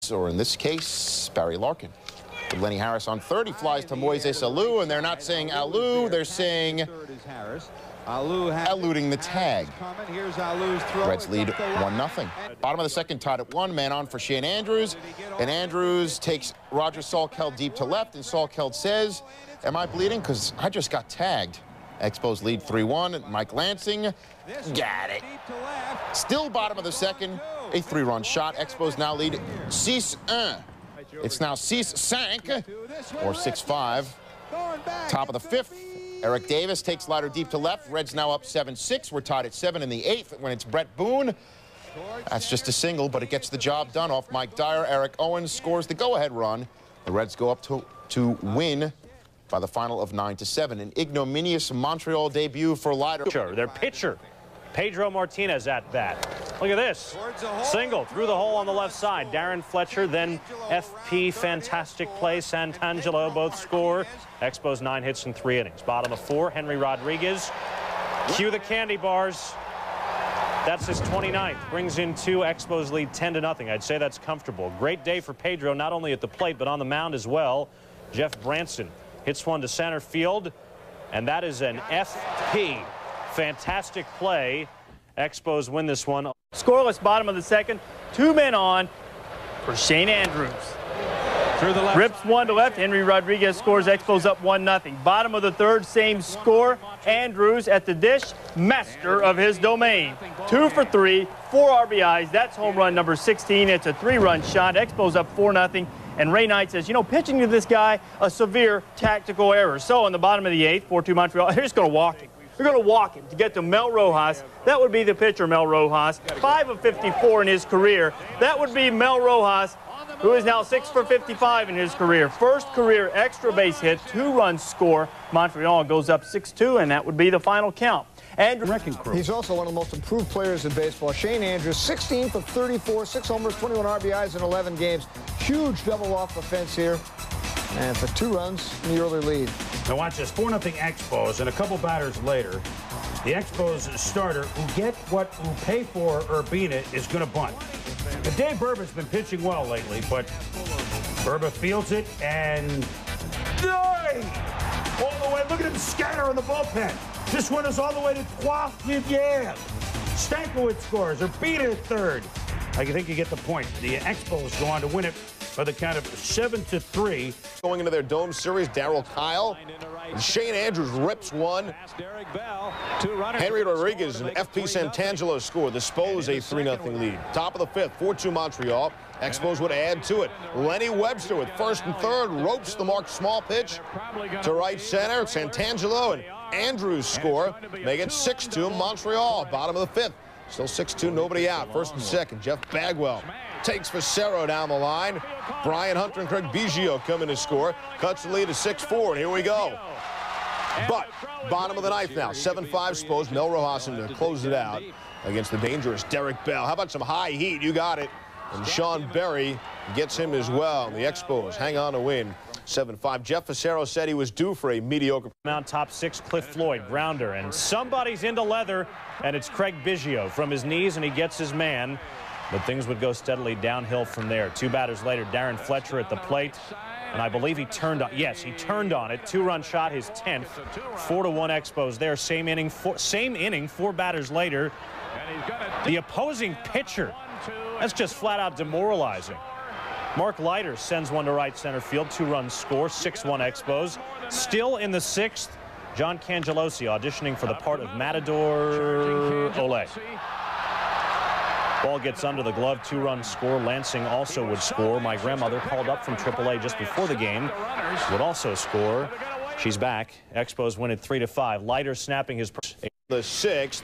Reds, or in this case, Barry Larkin. With Lenny Harris on third, he flies to Moises Alou, and they're not saying Alou, they're saying eluding the tag. Reds lead 1-0. Bottom of the second, tied at 1, man on for Shane Andrews, and Andrews takes Roger Salkeld deep to left, and Salkeld says, am I bleeding? Because I just got tagged. Expos lead 3-1. Mike Lansing got it. Still bottom of the second, a 3-run shot. Expos now lead 6-1. It's now 6-5 or 6-5. Top of the fifth, Eric Davis takes slider deep to left. Reds now up 7-6. We're tied at 7 in the eighth when it's Brett Boone. That's just a single, but it gets the job done off Mike Dyer. Eric Owens scores the go-ahead run. The Reds go up to win by the final of 9-7. An ignominious Montreal debut for Leiter. Their pitcher, Pedro Martinez at bat. Look at this. Single through the hole on the left side. Darren Fletcher, then FP, fantastic play. Santangelo both score. Expos 9 hits in 3 innings. Bottom of 4, Henry Rodriguez. Cue the candy bars. That's his 29th. Brings in 2. Expos lead 10-0. I'd say that's comfortable. Great day for Pedro, not only at the plate, but on the mound as well. Jeff Branson hits one to center field, and that is an FP. Fantastic play. Expos win this one. Scoreless bottom of the second. 2 men on for Shane Andrews. Through the left. Rips one to left. Henry Rodriguez scores. Expos up 1-0. Bottom of the third, same score. Andrews at the dish, master of his domain. 2 for 3, 4 RBIs. That's home run number 16. It's a 3-run shot. Expos up 4-0. And Ray Knight says, you know, pitching to this guy, a severe tactical error. So in the bottom of the eighth, 4-2 Montreal, they're just going to walk him. They're going to walk him to get to Mel Rojas. That would be the pitcher, Mel Rojas. 5 of 54 in his career. That would be Mel Rojas, who is now 6 for 55 in his career. First career extra base hit, 2-run score. Montreal goes up 6-2, and that would be the final count. He's also one of the most improved players in baseball. Shane Andrews, 16 for 34, 6 homers, 21 RBIs in 11 games. Huge double off the fence here. And for 2 runs in the early lead. Now watch this, 4-0 Expos, and a couple batters later, the Expos starter, who pay for Urbina, is going to bunt. But Dave Burba's been pitching well lately, but Burba fields it, and all the way, look at him scatter in the bullpen. This one is all the way to Trois-Rivières. Stankiewicz scores, Urbina at third. I think you get the point. The Expos go on to win it by the count of 7-3. Going into their dome series, Darryl Kyle. And Shane Andrews rips one. Henry Rodriguez and FP Santangelo score. The Spos a 3-0 lead. Top of the fifth, 4-2 Montreal. Expos would add to it. Lenny Webster with first and third ropes the Mark Small pitch to right center. Santangelo and Andrews score. Make it 6-2 Montreal. Bottom of the fifth. Still 6-2, nobody out. First and second, Jeff Bagwell takes Facero down the line. Brian Hunter and Craig Biggio come in to score. Cuts the lead to 6-4, and here we go. But bottom of the ninth now, 7-5 Spos. Mel Rojas to close it out against the dangerous Derek Bell. How about some high heat? You got it. And Sean Berry gets him as well. The Expos hang on to win 7-5. Jeff Facero said he was due for a mediocre. Mount top 6, Cliff Floyd, grounder, and somebody's into leather, and it's Craig Biggio from his knees, and he gets his man. But things would go steadily downhill from there. 2 batters later, Darren Fletcher at the plate. And I believe he turned on. Yes, he turned on it. 2-run shot, his 10th. 4-1 Expos there. Same inning, 4 batters later. The opposing pitcher. That's just flat out demoralizing. Mark Leiter sends one to right center field. 2-run score. 6-1 Expos. Still in the 6th, John Cangelosi auditioning for the part of Matador Ole. Ball gets under the glove, 2-run score. Lansing also would score. My grandmother, called up from AAA just before the game, would also score. She's back. Expos win it 3-5. Leiter snapping his. The 6th,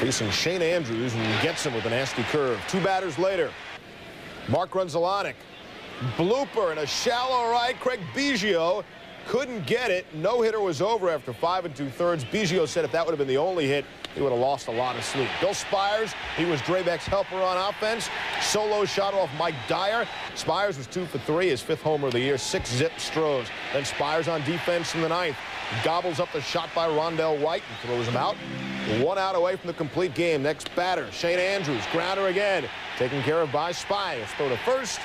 facing Shane Andrews, and gets him with a nasty curve. 2 batters later, Mark Grunzelanek. Blooper and a shallow right. Craig Biggio couldn't get it. No-hitter was over after 5 2/3. Biggio said if that would have been the only hit, he would have lost a lot of sleep. Bill Spires, he was Drabek's helper on offense. Solo shot off Mike Dyer. Spires was 2 for 3, his 5th homer of the year. 6 zip Stros. Then Spires on defense in the 9th. Gobbles up the shot by Rondell White and throws him out. 1 out away from the complete game. Next batter, Shane Andrews. Grounder again. taken care of by Spires. Throw to first.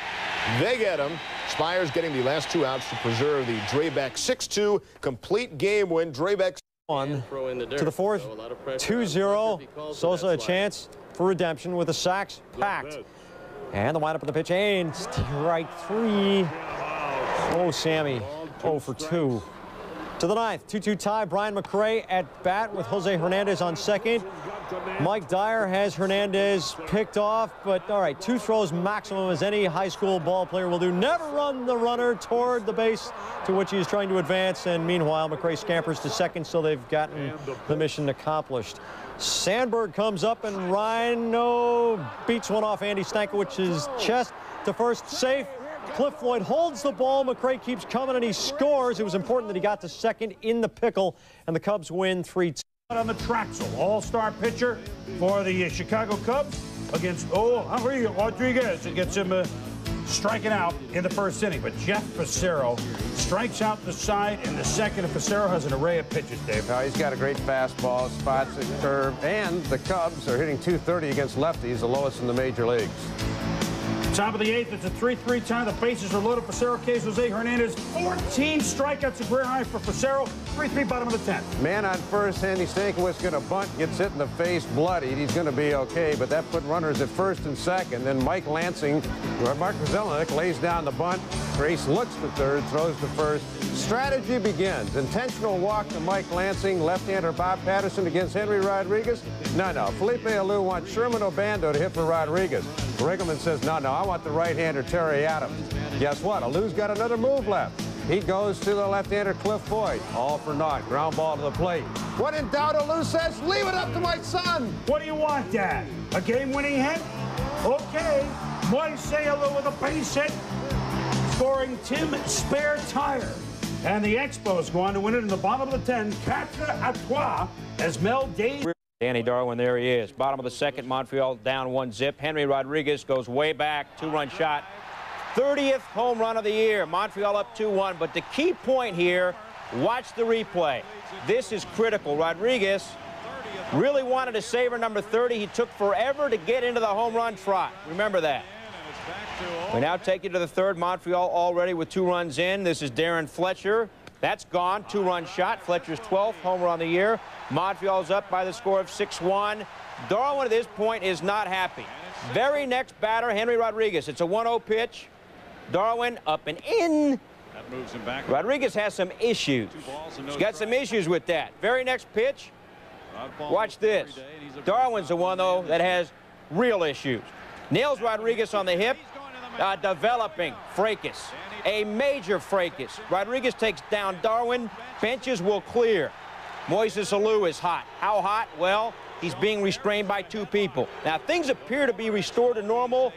They get him. Spires getting the last 2 outs to preserve the Drabek 6-2 complete game win. Drabek on to the fourth, 2-0. Sosa a chance for redemption with the sacks packed. And the windup of the pitch, and strike 3. Oh, Sammy, 0 for 2. To the ninth, 2-2 tie. Brian McRae at bat with Jose Hernandez on second. Mike Dyer has Hernandez picked off, but all right, 2 throws maximum as any high school ball player will do. Never run the runner toward the base to which he is trying to advance, and meanwhile, McRae scampers to second, so they've gotten the mission accomplished. Sandberg comes up, and Rhino beats one off Andy Stankowicz's chest to first, safe. Cliff Floyd holds the ball. McRae keeps coming, and he scores. It was important that he got to second in the pickle, and the Cubs win 3-2. On the Traxel, all-star pitcher for the Chicago Cubs against Rodriguez. It gets him striking out in the first inning. But Jeff Fassero strikes out the side in the second, and Fassero has an array of pitches, Dave. He's got a great fastball, spots it, curve, and the Cubs are hitting .230 against lefties, the lowest in the major leagues. Top of the 8th, it's a 3-3 tie. The bases are loaded. Fassero K's Jose Hernandez. 14 strikeouts, a career high for Fassero. 3-3, bottom of the 10th. Man on first, Andy Stankiewicz going to bunt, gets hit in the face, bloodied. He's going to be okay, but that put runners at first and second. Then Mike Lansing, Mark Zelenik lays down the bunt. Grace looks to third, throws to first. Strategy begins. Intentional walk to Mike Lansing. Left-hander Bob Patterson against Henry Rodriguez. No. Felipe Alou wants Sherman Obando to hit for Rodriguez. Riggleman says, no, I want the right-hander Terry Adams. Guess what? Alou's got another move left. He goes to the left-hander Cliff Floyd. All for naught. Ground ball to the plate. When in doubt, Alou says, leave it up to my son. What do you want, Dad? A game-winning hit? Okay. Moise Alou with a base hit, scoring Tim Spare Tire. And the Expos go on to win it in the bottom of the 10. 4-3 as Mel Days. Danny Darwin, there he is. Bottom of the second, Montreal down 1-0. Henry Rodriguez goes way back, 2-run shot. 30th home run of the year. Montreal up 2-1. But the key point here, watch the replay. This is critical. Rodriguez really wanted to savor number 30. He took forever to get into the home run trot. Remember that. We now take you to the third. Montreal already with 2 runs in. This is Darren Fletcher. That's gone. 2-run shot. Fletcher's 12th homer on the year. Montreal's up by the score of 6-1. Darwin at this point is not happy. Very next batter, Henry Rodriguez. It's a 1-0 pitch. Darwin up and in. That moves him back. Rodriguez has some issues. He's got some issues with that. Very next pitch. Watch this. Darwin's the one, though, that has real issues. Nails Rodriguez on the hip. Developing fracas. A major fracas. Rodriguez takes down Darwin. Benches will clear. Moises Alou is hot. How hot? Well, he's being restrained by 2 people. Now, things appear to be restored to normal,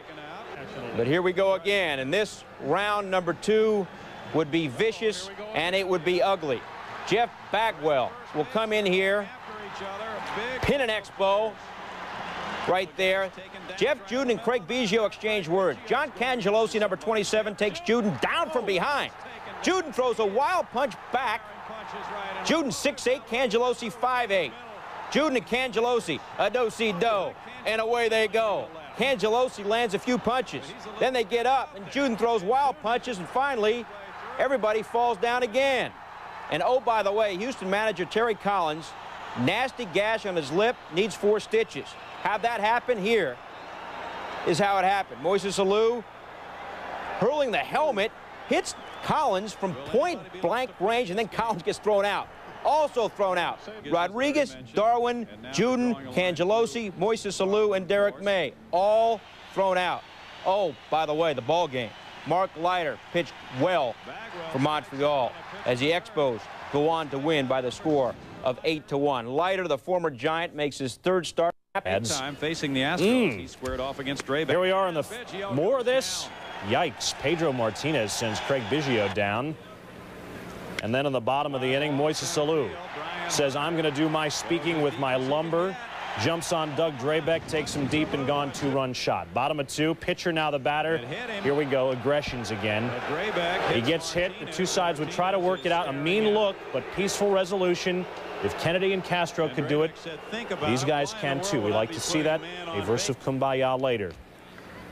but here we go again. And this round number 2 would be vicious, and it would be ugly. Jeff Bagwell will come in here, pin an Expo right there. Jeff Juden and Craig Biggio exchange words. John Cangelosi, number 27, takes Juden down from behind. Juden throws a wild punch back. Juden 6'8", Cangelosi 5'8". Juden and Cangelosi, a do-si-do, and away they go. Cangelosi lands a few punches. Then they get up, and Juden throws wild punches, and finally, everybody falls down again. And oh, by the way, Houston manager Terry Collins, nasty gash on his lip, needs 4 stitches. Have that happen here is how it happened. Moises Alou hurling the helmet, hits Collins from point-blank range, and then Collins gets thrown out. Also thrown out. Rodriguez, Darwin, Juden, Cangelosi, Moises Alou, and Derek May, all thrown out. Oh, by the way, the ball game. Mark Leiter pitched well for Montreal as the Expos go on to win by the score of 8-1. Leiter, the former Giant, makes his 3rd start. Time facing the Astros. He squared off against Drabek. Here we are in the more of this. Yikes. Pedro Martinez sends Craig Biggio down. And then in the bottom of the inning, Moises Alou says, I'm going to do my speaking with my lumber. Jumps on Doug Drabek, takes him deep and gone, 2-run shot. Bottom of 2, pitcher now the batter. Here we go, aggressions again. He gets hit. The 2 sides would try to work it out. A mean look, but peaceful resolution. If Kennedy and Castro could do it, these guys can too. We like to see that. A verse of kumbaya later.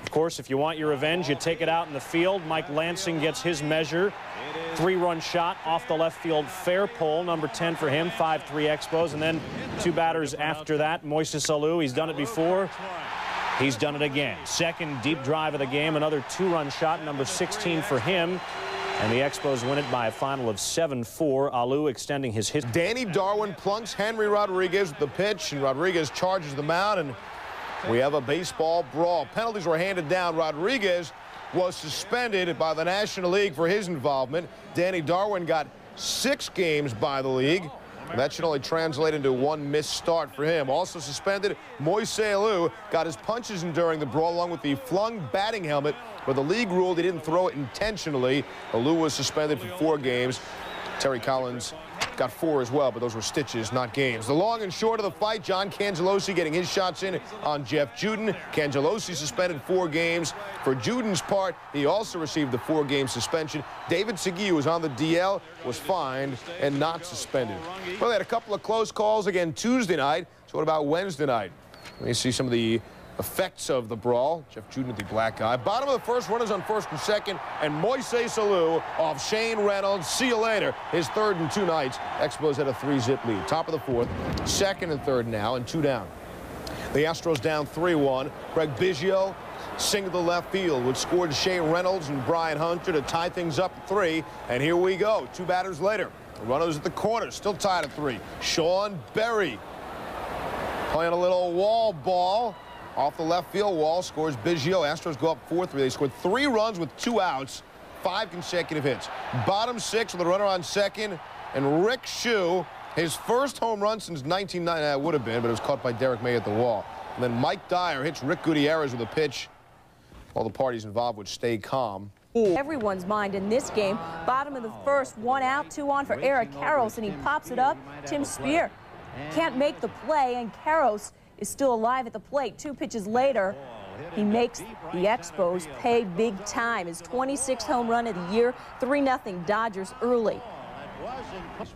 Of course, if you want your revenge, you take it out in the field. Mike Lansing gets his measure. 3-run shot off the left field fair pole, number 10 for him, 5-3 Expos. And then 2 batters after that, Moises Alou, he's done it before. He's done it again. Second deep drive of the game, another 2-run shot, number 16 for him. And the Expos win it by a final of 7-4. Alou extending his hit. Danny Darwin plunks Henry Rodriguez with the pitch, and Rodriguez charges the mound, and we have a baseball brawl. Penalties were handed down. Rodriguez was suspended by the National League for his involvement. Danny Darwin got 6 games by the league. That should only translate into 1 missed start for him. Also suspended, Moises Alou got his punches in during the brawl, along with the flung batting helmet, but the league ruled he didn't throw it intentionally. Alou was suspended for 4 games. Terry Collins got 4 as well, but those were stitches, not games. The long and short of the fight, John Cangelosi getting his shots in on Jeff Juden. Cangelosi suspended 4 games. For Juden's part, he also received the 4-game suspension. David Segui, who was on the DL, was fined and not suspended. Well, they had a couple of close calls again Tuesday night. So what about Wednesday night? Let me see some of the effects of the brawl. Jeff Juden, the black guy. Bottom of the first, runners on first and second, and Moises Alou off Shane Reynolds. See you later. His 3rd in 2 nights. Expos had a 3-zip lead. Top of the 4th, 2nd and 3rd now, and 2 down. The Astros down 3-1. Craig Biggio singled to left field, which scored Shane Reynolds and Brian Hunter to tie things up at 3. And here we go. 2 batters later. The runners at the corner, still tied at 3. Sean Berry playing a little wall ball. Off the left field wall, scores Biggio. Astros go up 4-3. They scored 3 runs with 2 outs, 5 consecutive hits. Bottom 6 with a runner on second, and Rick Shue, his first home run since 1990. That would have been, but it was caught by Derek May at the wall. And then Mike Dyer hits Rick Gutierrez with a pitch. All the parties involved would stay calm. Everyone's mind in this game. Bottom of the first, 1 out, 2 on for Eric Karros, and he pops it up. Tim Spear can't make the play, and Karros is still alive at the plate. 2 pitches later, he makes the Expos pay big time. His 26th home run of the year, 3-0 Dodgers early.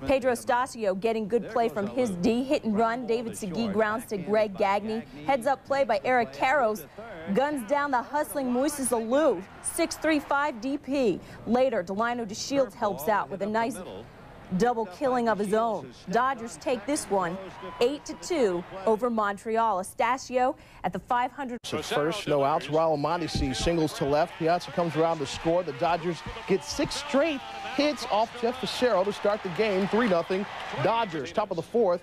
Pedro Stasio getting good play from his D, hit and run. David Segui grounds to Greg Gagne. Heads up play by Eric Karros. Guns down the hustling Moises Alou. 6.35 DP. Later, Delino DeShields helps out with a nice double killing of his own. Dodgers take this one 8-2 over Montreal. Stasio at the 500. First, no outs. Raul Mondesi singles to left. Piazza comes around to score. The Dodgers get 6 straight hits off Jeff Fassero to start the game. 3-0 Dodgers. Top of the 4th.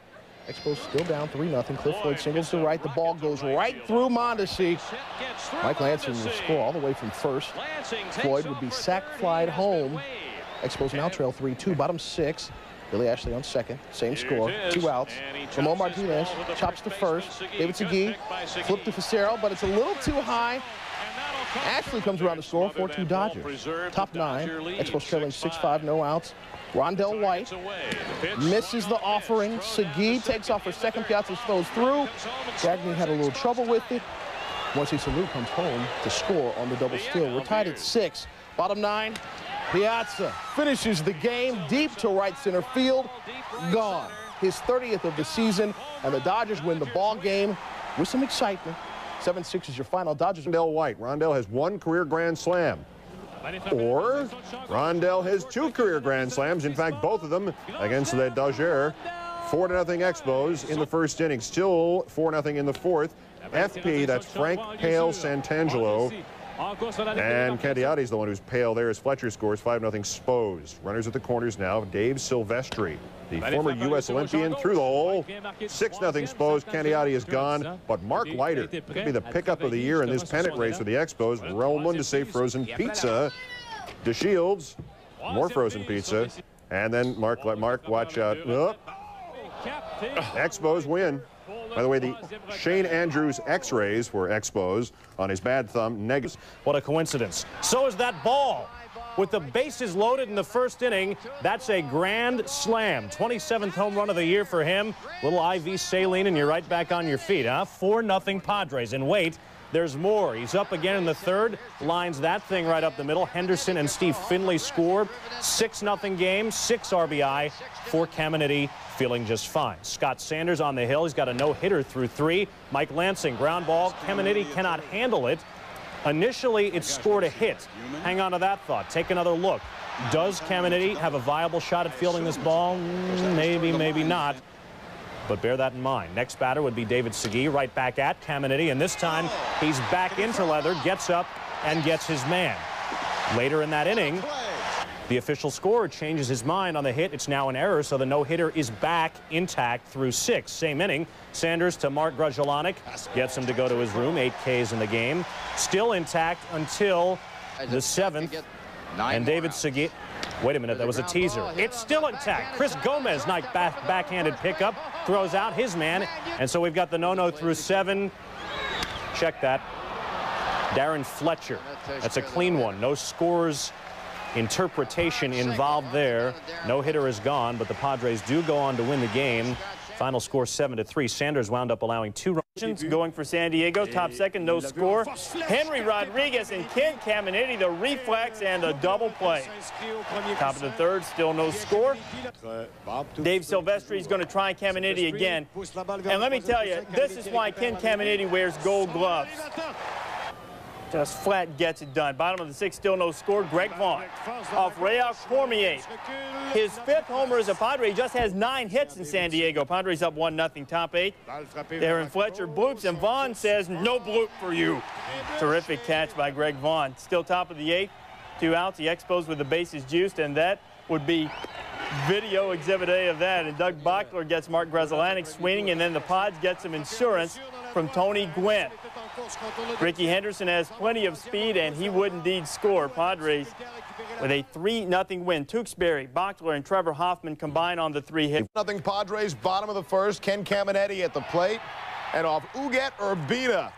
Expos still down 3-0. Cliff Floyd singles to right. The ball goes right through Mondesi. Mike Lansing will score all the way from first. Floyd would be sack-flied home. Expos now trail 3-2, bottom 6. Billy Ashley on second, same score, 2 outs. Ramon Martinez chops to first. David Segui flipped to Fassero, but it's a little too high. Ashley comes around to score, 4-2 Dodgers. Top 9, Expos trailing 6-5, no outs. Rondell White misses the offering. Segui takes off for second. Piazza throws through. Gagne had a little trouble with it. Moises Alou comes home to score on the double steal. We're tied at 6. Bottom 9. Piazza finishes the game deep to right center field. Gone. His 30th of the season, and the Dodgers win the ball game with some excitement. 7-6 is your final. Dodgers. Rondell White. Rondell has 1 career grand slam. Or Rondell has 2 career grand slams. In fact, both of them against the Dodgers. 4-0 Expos in the first inning. Still 4-0 in the 4th. FP, that's Frank Pale Santangelo. And Candiotti's the one who's pale there as Fletcher scores. 5-0 Spos. Runners at the corners now. Dave Silvestri, the former U.S. Olympian, through the hole. 6-0 Spos. Candiotti is gone. But Mark Leiter could be the pickup of the year in this pennant race for the Expos. Raul Mundese, frozen pizza. DeShields, more frozen pizza. And then Mark, watch out. Oh. Expos win. By the way, the Shane Andrews x-rays were Expos on his bad thumb, negative. What a coincidence. So is that ball. With the bases loaded in the first inning, that's a grand slam. 27th home run of the year for him. Little IV saline, and you're right back on your feet, huh? 4-0 Padres. And wait, there's more. He's up again in the 3rd. Lines that thing right up the middle. Henderson and Steve Finley score. 6-0 game, 6 RBI for Caminiti. Feeling just fine. Scott Sanders on the hill. He's got a no-hitter through 3. Mike Lansing, ground ball. Caminiti cannot handle it. Initially, it scored a hit. Hang on to that thought. Take another look. Does Caminiti have a viable shot at fielding this ball? Maybe, maybe not. But bear that in mind. Next batter would be David Segui, right back at Caminiti, and this time he's back into leather, gets up, and gets his man. Later in that inning, the official scorer changes his mind on the hit. It's now an error, so the no-hitter is back intact through 6. Same inning. Sanders to Mark Grudjelanek, gets him to go to his room. 8 Ks in the game. Still intact until the 7th. And David Segui. Wait a minute, that was a teaser. It's still intact. Chris Gomez, nice backhanded pickup, throws out his man. And so we've got the no-no through 7. Check that. Darren Fletcher. That's a clean one. No scores interpretation involved there. No hitter is gone, but the Padres do go on to win the game. Final score 7-3. Sanders wound up allowing 2 runs. Going for San Diego. Top second, no score. Henry Rodriguez and Ken Caminiti, the reflex and the double play. Top of the 3rd, still no score. Dave Silvestri is going to try Caminiti again. And let me tell you, this is why Ken Caminiti wears gold gloves. Just flat gets it done. Bottom of the 6th, still no score. Greg Vaughn off Real Cormier. His 5th homer as a Padre. He just has 9 hits in San Diego. Padres up 1-0, top 8. Darren Fletcher bloops, and Vaughn says, no bloop for you. Terrific catch by Greg Vaughn. Still top of the 8th. 2 outs. The Expos with the bases juiced, and that would be video exhibit A of that. And Doug Bochler gets Mark Grudjelanek swinging, and then the Pods get some insurance from Tony Gwynn. Ricky Henderson has plenty of speed, and he would indeed score. Padres with a 3-0 win. Tewksbury, Bochler, and Trevor Hoffman combine on the 3 hits. Nothing Padres, bottom of the 1st. Ken Caminiti at the plate. And off Uget Urbina.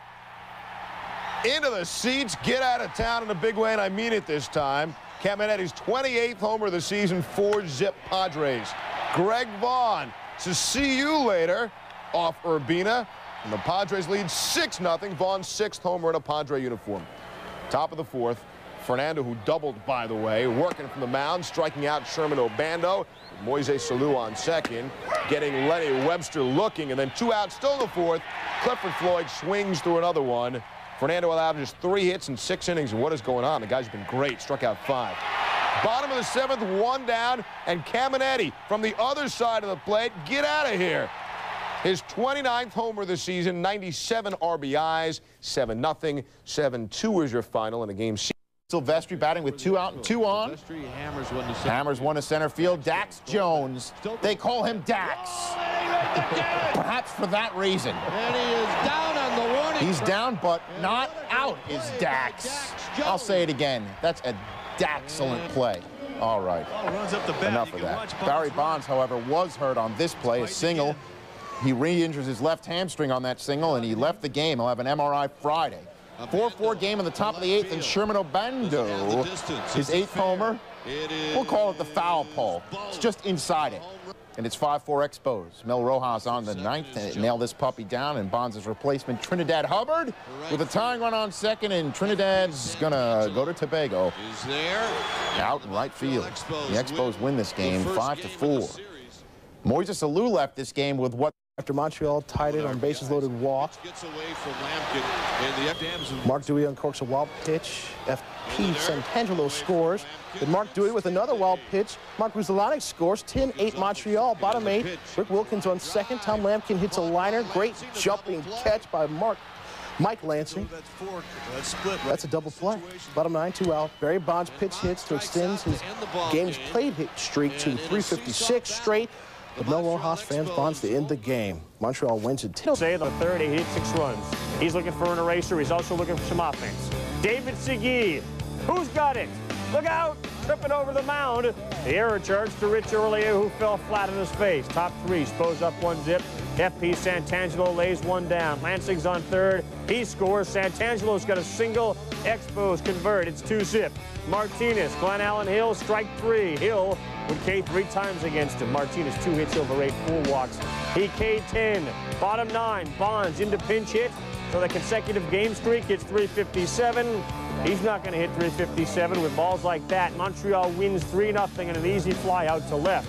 Into the seats, get out of town in a big way, and I mean it this time. Camineti's 28th homer of the season, 4-zip Padres. Greg Vaughn, to see you later, off Urbina. And the Padres lead 6-0. Vaughn's 6th homer in a Padre uniform. Top of the 4th, Fernando, who doubled, by the way, working from the mound, striking out Sherman Obando. Moise Salou on second, getting Lenny Webster looking, and then 2 outs still in the 4th. Clifford Floyd swings through another one. Fernando allowed just 3 hits in 6 innings, and what is going on? The guy's been great, struck out 5. Bottom of the 7th, 1 down, and Caminiti from the other side of the plate. Get out of here. His 29th homer of the season, 97 RBIs, 7-0, 7-2 is your final in a game. Silvestri batting with 2 out and 2 on. Hammers one to center field. Dax Jones. They call him Dax. Perhaps for that reason. And he is down on the warning. He's down, but not out is Dax. I'll say it again. That's a Daxcellent play. All right. Enough of that. Barry Bonds, however, was hurt on this play, a single. He re-injures his left hamstring on that single, and he left the game. He'll have an MRI Friday. 4-4 game in the top of the 8th, and Sherman Obando, his 8th homer. We'll call it the foul pole. It's just inside it. And it's 5-4 Expos. Mel Rojas on the 9th, and nail this puppy down, and Bonds' replacement, Trinidad Hubbard, with a tying run on second, and Trinidad's gonna go to Tobago. Out in right field. The Expos win this game 5-4. Moise Salou left this game with what? After Montreal tied it on bases-loaded walk. Mark Dewey uncorks a wild pitch. FP Santangelo scores. Then Mark Dewey with another wild pitch. Mark Grudjelanek scores. 10-8 Montreal. Bottom 8. Rick Wilkins on second. Tom Lampkin hits a liner. Great jumping catch by Mike Lansing. That's a double play. Bottom 9, 2 out. Barry Bonds pitch hits to extend his game's played hit streak to 356 straight. But no Rojas fans Bonds to end the game. Montreal wins it 10. Say the 3rd, he hit 6 runs. He's looking for an eraser. He's also looking for some offense. David Segui, who's got it? Look out! Tripping over the mound. The error charge to Rich Earlier, who fell flat on his face. Top 3, Expos up 1-zip. FP Santangelo lays 1 down. Lansing's on 3rd. He scores. Santangelo's got a single. Expos convert. It's 2-zip. Martinez, Glenn Allen Hill, strike 3. Hill would K 3 times against him. Martinez 2 hits over 8, 4 walks. He K'd 10. Bottom 9, Bonds into pinch hit. So the consecutive game streak gets 357. He's not going to hit 357 with balls like that. Montreal wins 3-0 in an easy fly out to left.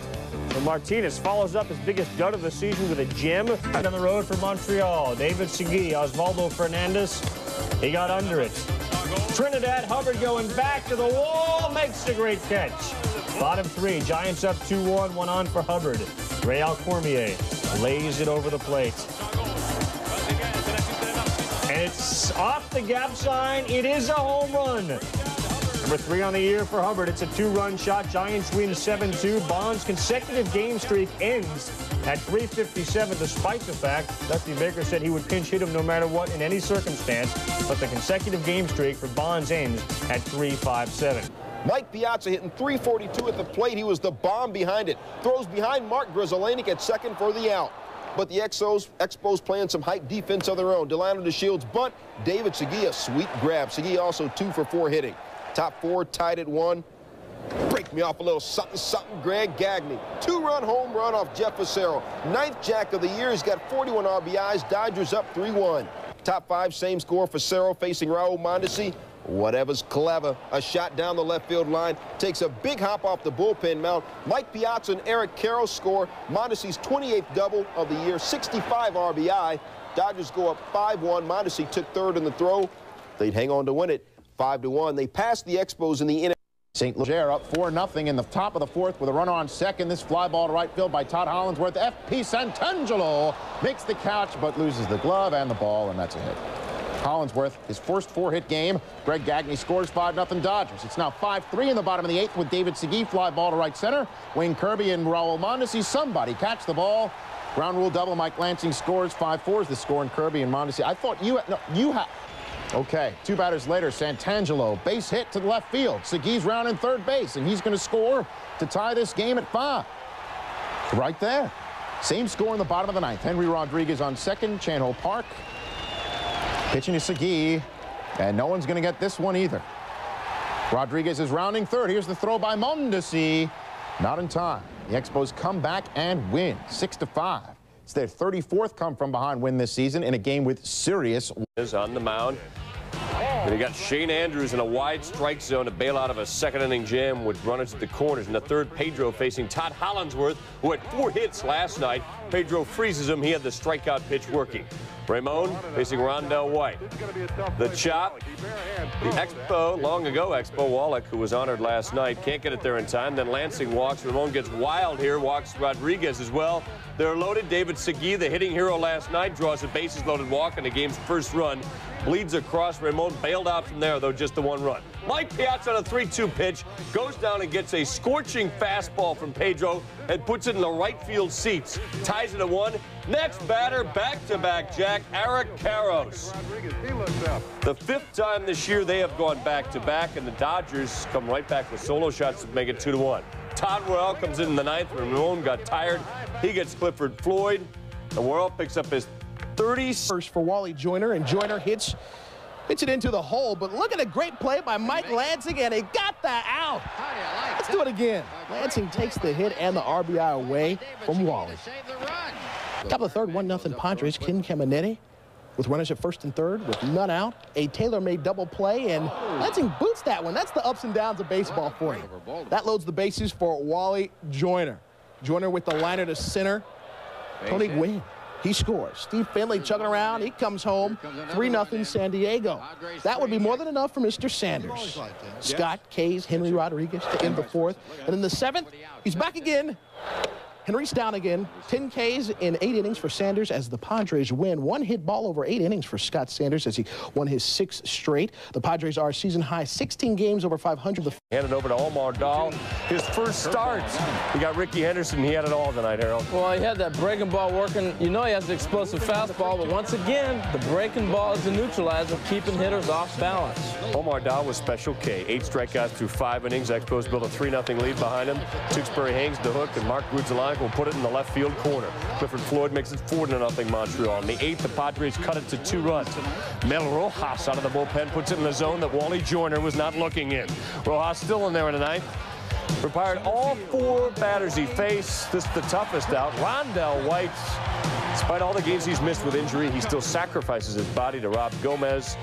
So Martinez follows up his biggest dud of the season with a gem. On the road for Montreal, David Segui, Osvaldo Fernandez. He got under it. Trinidad Hubbard going back to the wall, makes a great catch. Bottom three, Giants up 2-1, one on for Hubbard. Real Cormier lays it over the plate. And it's off the gap sign. It is a home run. Number 3 on the year for Hubbard. It's a 2-run shot. Giants win 7-2. Bond's consecutive game streak ends at 357, despite the fact Dusty Baker said he would pinch hit him no matter what in any circumstance. But the consecutive game streak for Bonds ends at 357. Mike Piazza hitting .342 at the plate. He was the bomb behind it. Throws behind Mark Grzelcyk at second for the out. But the Expos playing some hype defense of their own. Delano DeShields bunt. David Segui a sweet grab. Segui also 2 for 4 hitting. Top 4 tied at 1. Break me off a little something, Greg Gagne. 2-run home run off Jeff Fassero. 9th jack of the year. He's got 41 RBIs. Dodgers up 3-1. Top 5, same score. Fassero facing Raul Mondesi. Whatever's clever. A shot down the left field line. Takes a big hop off the bullpen mound. Mike Piazza and Eric Karros score. Mondesi's 28th double of the year. 65 RBI. Dodgers go up 5-1. Mondesi took 3rd in the throw. They'd hang on to win it 5-1. They passed the Expos in the inning. St. Leger up 4-0 in the top of the 4th with a runner on second. This fly ball to right field by Todd Hollandsworth. F.P. Santangelo makes the catch but loses the glove and the ball, and that's a hit. Hollandsworth, his first 4-hit game. Greg Gagne scores 5-0 Dodgers. It's now 5-3 in the bottom of the 8th with David Segui fly ball to right center. Wayne Kirby and Raul Mondesi. Somebody catch the ball. Ground rule double. Mike Lansing scores. 5-4 is the score in Kirby and Mondesi. I thought you had. Okay, 2 batters later, Santangelo, base hit to the left field. Segui's rounding third base, and he's going to score to tie this game at 5. Right there. Same score in the bottom of the 9th. Henry Rodriguez on second, Chan-Ho Park. Pitching to Segui, and no one's going to get this one either. Rodriguez is rounding third. Here's the throw by Mondesi. Not in time. The Expos come back and win 6-5. It's their 34th come from behind win this season in a game with serious. Is on the mound. And you got Shane Andrews in a wide strike zone to bail out of a second-inning jam with runners at the corners. In the 3rd, Pedro facing Todd Hollandsworth, who had 4 hits last night. Pedro freezes him. He had the strikeout pitch working. Ramon facing Rondell White. The chop. The Expo, long ago Expo, Wallach, who was honored last night, can't get it there in time. Then Lansing walks. Ramon gets wild here, walks Rodriguez as well. They're loaded. David Segui, the hitting hero last night, draws a bases-loaded walk on the game's first run. Bleeds across. Ramon bailed out from there, though, just the 1 run. Mike Piazza on a 3-2 pitch goes down and gets a scorching fastball from Pedro and puts it in the right field seats. Ties it at 1. Next batter, back-to-back Jack, Eric Karros. The 5th time this year they have gone back-to-back, and the Dodgers come right back with solo shots to make it 2-1. Todd Worrell comes in the 9th. Ramon got tired. He gets Clifford Floyd. And Worrell picks up his 31st for Wally Joyner, and Joyner hits it into the hole. But look at a great play by Mike Lansing, and he got that out. Let's do it again. Lansing takes the hit and the RBI away from Wally. Top of the 3rd, 1-0 Padres. Ken Caminetti with runners at 1st and 3rd with none out. A tailor-made double play, and Lansing boots that one. That's the ups and downs of baseball for you. That loads the bases for Wally Joyner. Joyner with the liner to center. Tony Gwynn, he scores. Steve Finley chugging around. He comes home. 3-0 San Diego. That would be more than enough for Mr. Sanders. Scott, Kays, Henry Rodriguez to end the 4th. And in the 7th, he's back again. Henry's down again. 10 Ks in 8 innings for Sanders as the Padres win. 1 hit ball over 8 innings for Scott Sanders as he won his 6th straight. The Padres are season high 16 games over 500. Hand it over to Omar Dahl. His first start. We got Ricky Henderson. He had it all tonight, Harold. Well, he had that breaking ball working. You know he has the explosive fastball, but once again, the breaking ball is the neutralizer, keeping hitters off balance. Omar Dahl was Special K. 8 strikeouts through 5 innings. Expos built a 3-0 lead behind him. Tewksbury hangs the hook, and Mark Grzelcyk will put it in the left field corner. Clifford Floyd makes it 4-0 Montreal. In the 8th, the Padres cut it to 2 runs. Mel Rojas out of the bullpen puts it in the zone that Wally Joyner was not looking in. Rojas still in there in the 9th. Retired all 4 batters he faced. This is the toughest out. Rondell White, despite all the games he's missed with injury, he still sacrifices his body to Rob Gomez.